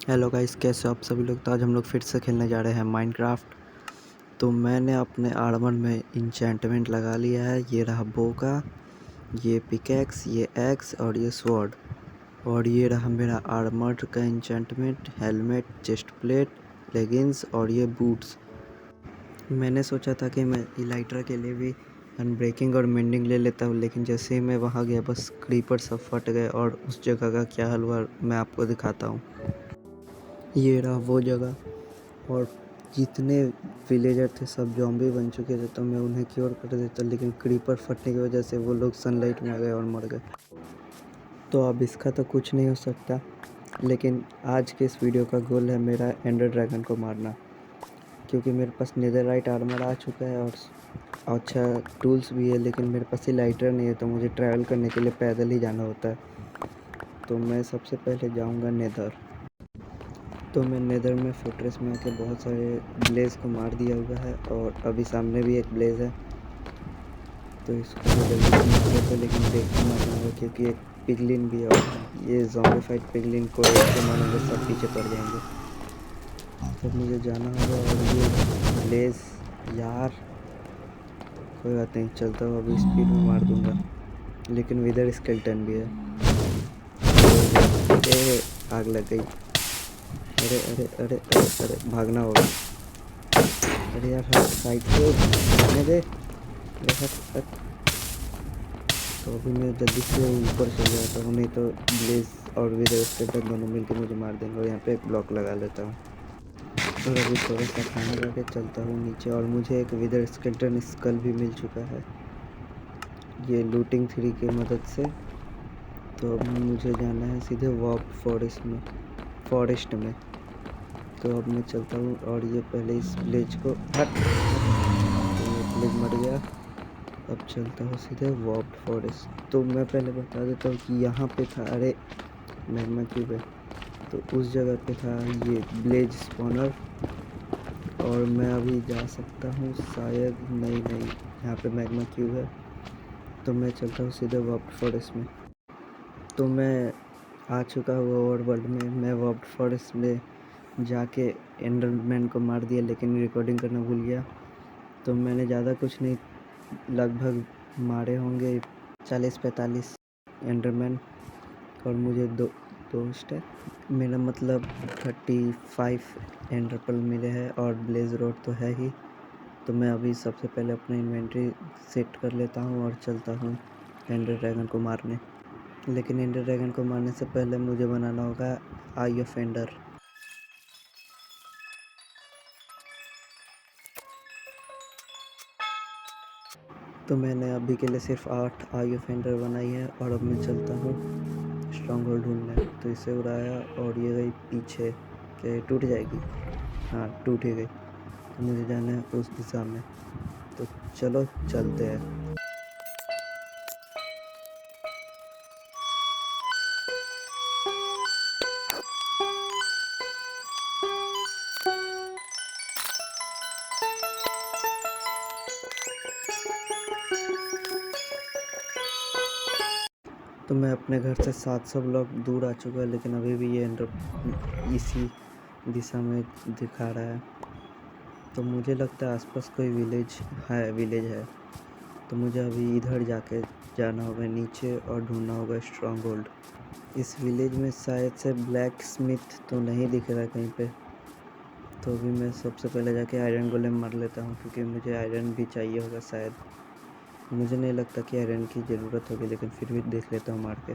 Hello guys, कैसे हो आप सभी लोग। तो आज हम लोग फिर से खेलने जा रहे हैं माइनक्राफ्ट। तो मैंने अपने आर्मर में इंचेंटमेंट लगा लिया है। ये रहा बो का, ये पिकैक्स, ये एक्स और ये स्वॉर्ड। और ये रहा मेरा आर्मर का enchantment, helmet, chest plate, leggings और ये बूट्स। मैंने सोचा था कि मैं इलाइट्रा के लिए भी अनब्रेकिंग और मेंडिंग ले लेता हूँ, लेकिन जैसे ही मैं वहाँ गया बस क्रीपर सब फट गए। और उस जगह का क्या हाल हुआ मैं आपको दिखाता हूँ। ये रहा वो जगह, और जितने विलेजर थे सब ज़ॉम्बी बन चुके थे। तो मैं उन्हें क्योर कर देता, लेकिन क्रीपर फटने की वजह से वो लोग सनलाइट में आ गए और मर गए। तो अब इसका तो कुछ नहीं हो सकता, लेकिन आज के इस वीडियो का गोल है मेरा एंडर ड्रैगन को मारना, क्योंकि मेरे पास नेदरराइट आर्मर आ चुका है और अच्छा टूल्स भी है। लेकिन मेरे पास लाइटर नहीं है, तो मुझे ट्रैवल करने के लिए पैदल ही जाना होता है। तो मैं सबसे पहले जाऊंगा नेदर। तो मैं नेदर में फोर्ट्रेस में आके बहुत सारे ब्लेज को मार दिया हुआ है, और अभी सामने भी एक ब्लेज है। तो इसको मैं जल्दी से मार देता, लेकिन देख के मारना होगा क्योंकि एक पिगलिन भी है, और ये ज़ॉम्बीफाइड पिगलिन को एक के मारेंगे सब पीछे पड़ जाएंगे। तो मुझे जाना होगा। और ये ब्लेज यार, कोई बात नहीं, चलता हूँ अभी स्पीड में मार दूंगा। लेकिन विदर स्केल्टन भी है। अरे आग लग गई। अरे अरे अरे अरे अरे भागना होगा। अरे यार हट, साइड से भागने दे। अरे हट हट। तो अभी मैं जल्दी से ऊपर चल जाता हूँ, नहीं तो ब्लेज और विदर स्केल्टन दोनों मिलकर मुझे मार देंगे। और यहाँ पे एक ब्लॉक लगा लेता हूँ, और अभी थोड़ा सा खाना खा के चलता हूँ नीचे। और मुझे एक विदर स्केल्टन स्कल भी मिल चुका है, ये लूटिंग 3 की मदद से। तो अब मुझे जाना है सीधे वॉर्प फॉरेस्ट में। तो अब मैं चलता हूँ, और ये पहले इस विलेज को हट। तो ये विलेज मर गया। अब चलता हूँ सीधे वॉर्प फॉरेस्ट। तो मैं पहले बता देता हूँ कि यहाँ पे था, अरे मैग्मा क्यूब है, तो उस जगह पे था ये ब्लेज स्पॉनर। और मैं अभी जा सकता हूँ शायद, नहीं, यहाँ पे मैग्मा क्यूब है। तो मैं चलता हूँ सीधे वॉर्प फॉरेस्ट में। तो मैं आ चुका हूँ ओवर वर्ल्ड में। मैं वॉर्प फॉरेस्ट में जाके एंडरमैन को मार दिया, लेकिन रिकॉर्डिंग करना भूल गया। तो मैंने ज़्यादा कुछ नहीं, लगभग मारे होंगे 40-45 एंडरमैन। और मुझे दो स्टैक, मेरा मतलब 35 एंडरपल मिले हैं, और ब्लेज रोड तो है ही। तो मैं अभी सबसे पहले अपना इन्वेंट्री सेट कर लेता हूँ और चलता हूँ एंडर ड्रैगन को मारने। लेकिन एंडर ड्रैगन को मारने से पहले मुझे बनाना होगा आई ऑफ एंडर। तो मैंने अभी के लिए सिर्फ 8 आई ऑफ एंडर बनाई है। और अब मैं चलता हूँ स्ट्रॉन्ग होल्ड ढूंढने। तो इसे उड़ाया, और ये गई पीछे। क्या ये टूट जाएगी? हाँ, टूट ही गई। तो मुझे जाना है उस दिशा में। तो चलो चलते हैं। तो मैं अपने घर से 700 ब्लॉक दूर आ चुका है, लेकिन अभी भी ये एंडर इसी दिशा में दिखा रहा है। तो मुझे लगता है आसपास कोई विलेज है। तो मुझे अभी इधर जाके जाना होगा नीचे, और ढूंढना होगा स्ट्रॉन्ग होल्ड। इस विलेज में शायद से ब्लैक स्मिथ तो नहीं दिख रहा कहीं पे। तो अभी मैं सबसे पहले जाके आयरन गोलेम मार लेता हूँ, क्योंकि मुझे आयरन भी चाहिए होगा शायद। मुझे नहीं लगता कि आयरन की ज़रूरत होगी, लेकिन फिर भी देख लेता हूँ मार के,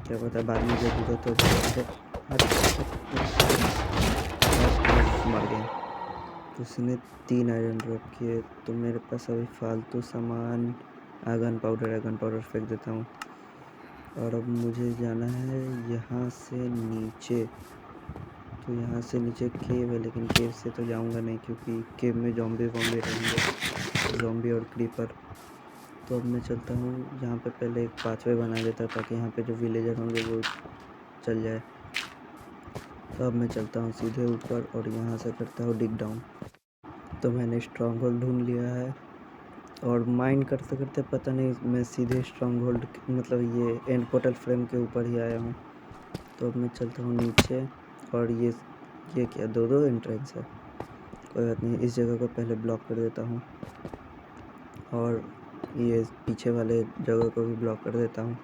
क्या पता बाद में ज़रूरत हो जाए। मर गए। तो उसने 3 आयरन ड्रॉप किए। तो मेरे पास अभी फालतू सामान, गन पाउडर फेंक देता हूँ। और अब मुझे जाना है यहाँ से नीचे। तो यहाँ से नीचे केव है, लेकिन केव से तो जाऊँगा नहीं, क्योंकि केव में ज़ॉम्बी रहेंगे, ज़ॉम्बी और क्रीपर। तो अब मैं चलता हूँ यहाँ पे, पहले एक पाथवे बना देता ताकि यहाँ पे जो विलेजर होंगे वो चल जाए। तो अब मैं चलता हूँ सीधे ऊपर, और यहाँ से करता हूँ डिग डाउन। तो मैंने स्ट्रॉन्ग होल्ड ढूंढ लिया है, और माइंड करते करते पता नहीं मैं सीधे स्ट्रॉन्ग होल्ड मतलब ये एंड पोर्टल फ्रेम के ऊपर ही आया हूँ। तो अब मैं चलता हूँ नीचे, और ये क्या दो दो एंट्रेंस है। कोई बात नहीं, इस जगह को पहले ब्लॉक कर देता हूँ और ये पीछे वाले जगह को भी ब्लॉक कर देता हूँ।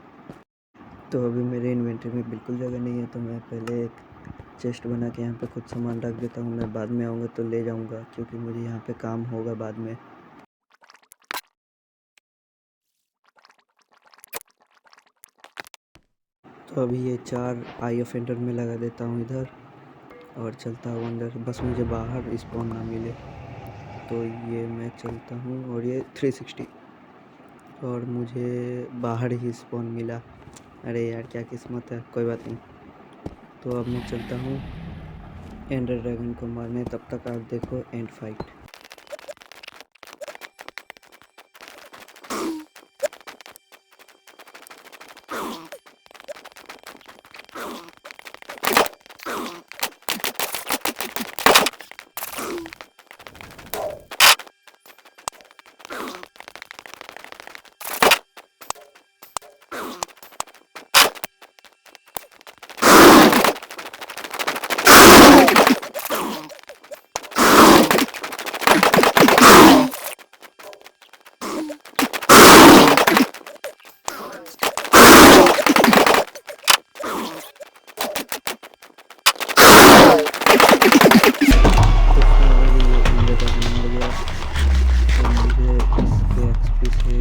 तो अभी मेरे इन्वेंटरी में बिल्कुल जगह नहीं है, तो मैं पहले एक चेस्ट बना के यहाँ पे कुछ सामान रख देता हूँ। मैं बाद में आऊँगा तो ले जाऊँगा, क्योंकि मुझे यहाँ पे काम होगा बाद में। तो अभी ये 4 आई ऑफेंडर में लगा देता हूँ इधर और चलता हूँ अंदर। बस मुझे बाहर स्पॉन ना मिले, तो ये मैं चलता हूँ। और ये 360 और मुझे बाहर ही स्पॉन मिला। अरे यार क्या किस्मत है, कोई बात नहीं। तो अब मैं चलता हूँ एंडर ड्रैगन को मारने। तब तक आप देखो एंड फाइट।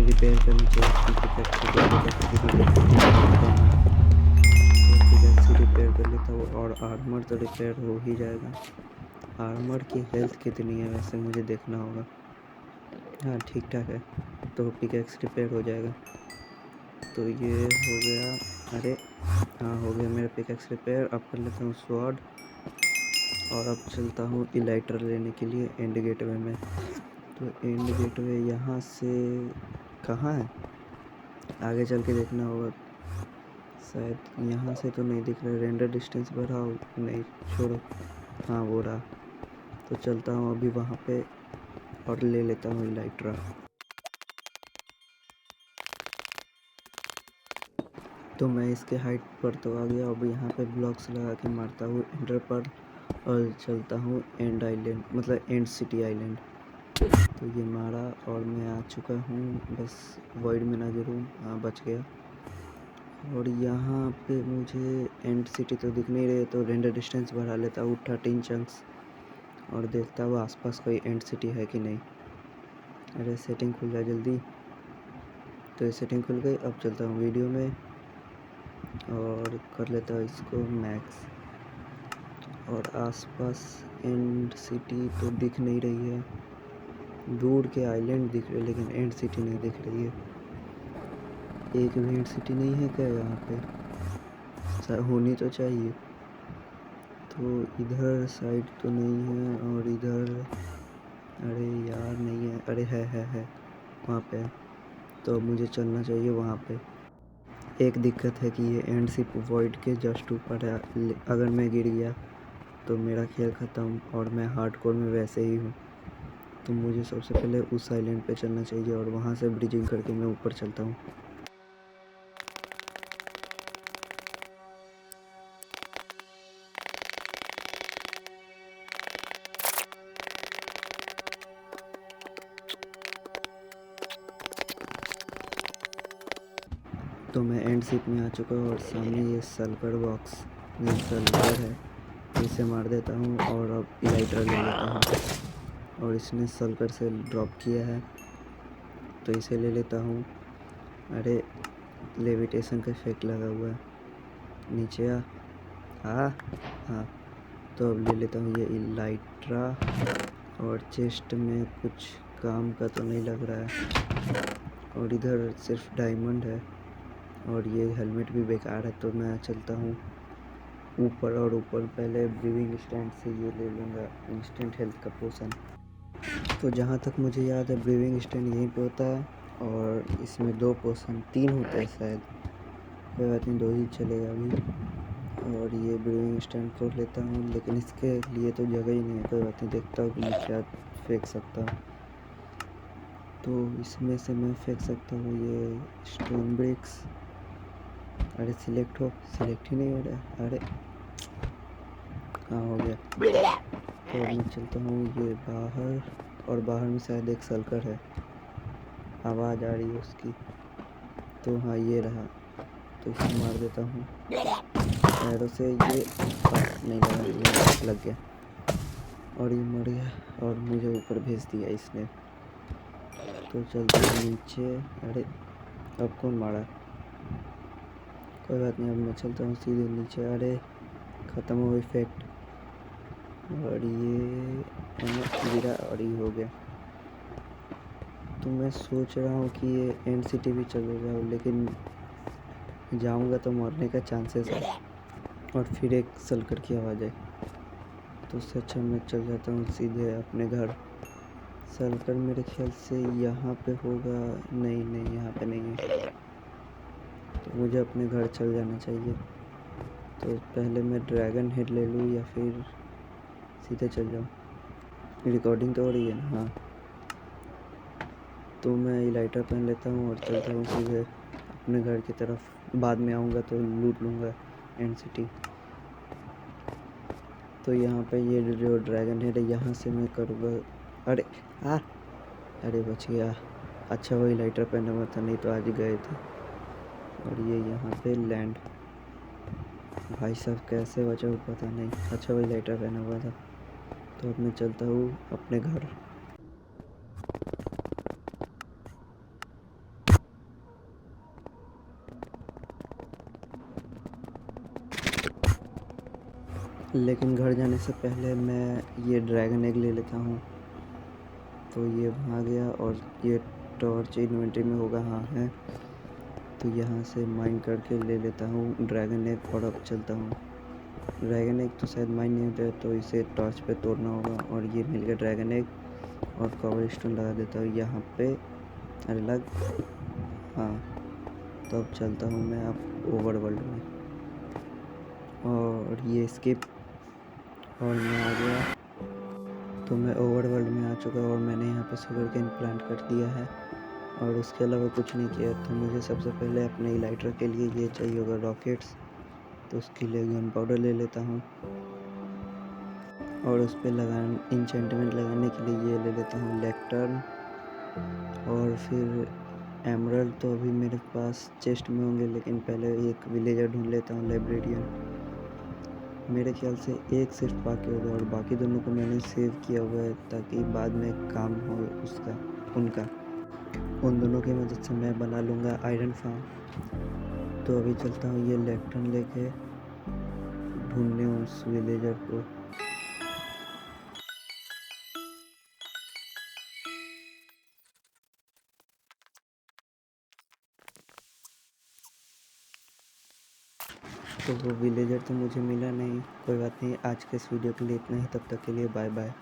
रिपेयर करनी चाहिए। रिपेयर कर लेता हूँ और आर्मर तो रिपेयर हो ही जाएगा। आर्मर की हेल्थ कितनी है वैसे मुझे देखना होगा। हाँ ठीक ठाक है, तो पिकैक्स रिपेयर हो जाएगा। तो ये हो गया। अरे हाँ हो गया मेरा पिकैक्स रिपेयर। अब कर लेता हूँ स्वॉर्ड और अब चलता हूँ इलाइटर लेने के लिए एंड गेटवे में। तो एंड गेटवे यहाँ से कहाँ है, आगे चल के देखना होगा। शायद यहाँ से तो नहीं दिख रहा। रेंडर डिस्टेंस बढ़ाओ, नहीं छोड़ो, हाँ वो रहा। तो चलता हूँ अभी वहाँ पे और ले लेता हूँ इलाइट्रा। तो मैं इसके हाइट पर तो आ गया। अब यहाँ पे ब्लॉक्स लगा के मारता हूँ एंडर पर और चलता हूँ एंड आइलैंड, मतलब एंड सिटी आइलैंड। तो ये मारा और मैं आ चुका हूँ। बस वॉइड में ना गिरूँ, हाँ बच गया। और यहाँ पे मुझे एंड सिटी तो दिख नहीं रही, तो रेंडर डिस्टेंस बढ़ा लेता हूँ 13 चंक्स और देखता हूँ आसपास कोई एंड सिटी है कि नहीं। अरे सेटिंग खुल जाए जल्दी। तो ये सेटिंग खुल गई। अब चलता हूँ वीडियो में और कर लेता हूँ इसको मैक्स। और आसपास एंड सिटी तो दिख नहीं रही है। दूर के आइलैंड दिख रहे लेकिन एंड सिटी नहीं दिख रही है। एक भी एंड सिटी नहीं है क्या यहाँ पे, होनी तो चाहिए। तो इधर साइड तो नहीं है और इधर, अरे यार नहीं है। अरे है वहाँ पे है। तो मुझे चलना चाहिए वहाँ पे। एक दिक्कत है कि ये एंड सिप वॉइड के जस्ट ऊपर है। अगर मैं गिर गया तो मेरा खेल ख़त्म और मैं हार्डकोर में वैसे ही हूँ। तो मुझे सबसे पहले उस आइलैंड पे चलना चाहिए और वहाँ से ब्रिजिंग करके मैं ऊपर चलता हूँ। तो मैं एंड सिप में आ चुका हूँ और सामने ये सल्फर बॉक्स नहीं सल्फर है, इसे मार देता हूँ और अब इलाइटर ले लेता हूँ। और इसने सल्फर से ड्रॉप किया है तो इसे ले लेता हूँ। अरे लेविटेशन का इफेक्ट लगा हुआ है, नीचे आ। हाँ तो अब ले लेता हूँ ये इलाइट्रा। और चेस्ट में कुछ काम का तो नहीं लग रहा है और इधर सिर्फ डायमंड है और ये हेलमेट भी बेकार है। तो मैं चलता हूँ ऊपर और ऊपर पहले ब्रीविंग स्टैंड से ये ले लूँगा इंस्टेंट हेल्थ का पोशन। तो जहाँ तक मुझे याद है ब्रीविंग स्टैंड यहीं पे होता है और इसमें 2 पोशन 3 होता है शायद, कोई बात नहीं 2 ही चलेगा अभी। और ये ब्रीविंग स्टैंड को लेता हूँ लेकिन इसके लिए तो जगह ही नहीं है। कोई बात नहीं, देखता हूँ कि मैं क्या फेंक सकता हूँ। तो इसमें से मैं फेंक सकता हूँ ये स्टोन ब्रिक्स। अरे सिलेक्ट ही नहीं हो रहा है। अरे हाँ हो गया। तो अब मैं चलता हूँ ये बाहर, और बाहर में शायद एक सल्कर है, आवाज़ आ रही है उसकी। तो हाँ ये रहा, तो इसे मार देता हूँ एरो से। ये नहीं लगा, ये लग गया और ये मर गया और मुझे ऊपर भेज दिया इसने। तो चलते हैं नीचे। अरे अब कौन मारा? कोई बात नहीं, अब मैं चलता हूँ सीधे नीचे। अरे ख़त्म हो इफेक्ट, और ये गिरा और ये हो गया। तो मैं सोच रहा हूँ कि ये एंड सिटी भी चले जाओ, लेकिन जाऊँगा तो मरने का चांसेस है और फिर एक सलकर की आवाज़ है। तो उससे अच्छा मैं चल जाता हूँ सीधे अपने घर। सलकर मेरे ख्याल से यहाँ पे होगा। नहीं नहीं, यहाँ पे नहीं है, तो मुझे अपने घर चल जाना चाहिए। तो पहले मैं ड्रैगन हेड ले लूँ या फिर सीधे चल जाऊँ? रिकॉर्डिंग तो हो रही है ना? हाँ। तो मैं लाइटर पहन लेता हूँ और चलता हूँ सीधे अपने घर की तरफ। बाद में आऊँगा तो लूट लूँगा एंड सिटी। तो यहाँ पे ये जो ड्रैगन हेड है, यहाँ से मैं करूँगा। अरे अरे बच गया। अच्छा वही लाइटर पहना हुआ था, नहीं तो आज ही गए थे। और ये यहाँ पे लैंड, भाई साहब कैसे बचा हुआ पता नहीं। अच्छा वही लाइटर पहना हुआ था। तो अब मैं चलता हूँ अपने घर। लेकिन घर जाने से पहले मैं ये ड्रैगन एग ले लेता हूँ। तो ये वहाँ गया, और ये टॉर्च इन्वेंटरी में होगा, हाँ है। तो यहाँ से माइन करके ले लेता हूँ ड्रैगन एग, और अब चलता हूँ। ड्रैगन एग तो शायद माइन नहीं होता है, तो इसे टॉर्च पे तोड़ना होगा। और ये मिल गया ड्रैगन एग, और कवर स्टोन लगा देता हूँ यहाँ पे। अरे लग, हाँ। तो अब चलता हूँ मैं अब ओवरवर्ल्ड में, और ये स्किप, और मैं आ गया। तो मैं ओवरवर्ल्ड में आ चुका, और मैंने यहाँ पे शुगर केन प्लांट कर दिया है, और उसके अलावा कुछ नहीं किया। तो मुझे सबसे पहले अपने इलाइटर के लिए ये चाहिए होगा रॉकेट्स, तो उसके लिए गन पाउडर ले लेता हूँ, और उस पर इंचेंटमेंट लगाने के लिए ये ले लेता हूँ लेक्टर्न। और फिर एमरल्ड तो अभी मेरे पास चेस्ट में होंगे, लेकिन पहले एक विलेजर ढूंढ लेता हूँ, लाइब्रेरियन। मेरे ख्याल से एक सिर्फ बाकी होगा, और बाकी दोनों को मैंने सेव किया हुआ है ताकि बाद में काम हो उसका, उनका। उन दोनों की मदद से मैं बना लूँगा आयरन फार्म। तो अभी चलता हूँ ये लेक्टर्न लेके ढूंढने उस विलेजर को। तो वो विलेजर तो मुझे मिला नहीं। कोई बात नहीं, आज के इस वीडियो के लिए इतना ही। तब तक के लिए बाय बाय।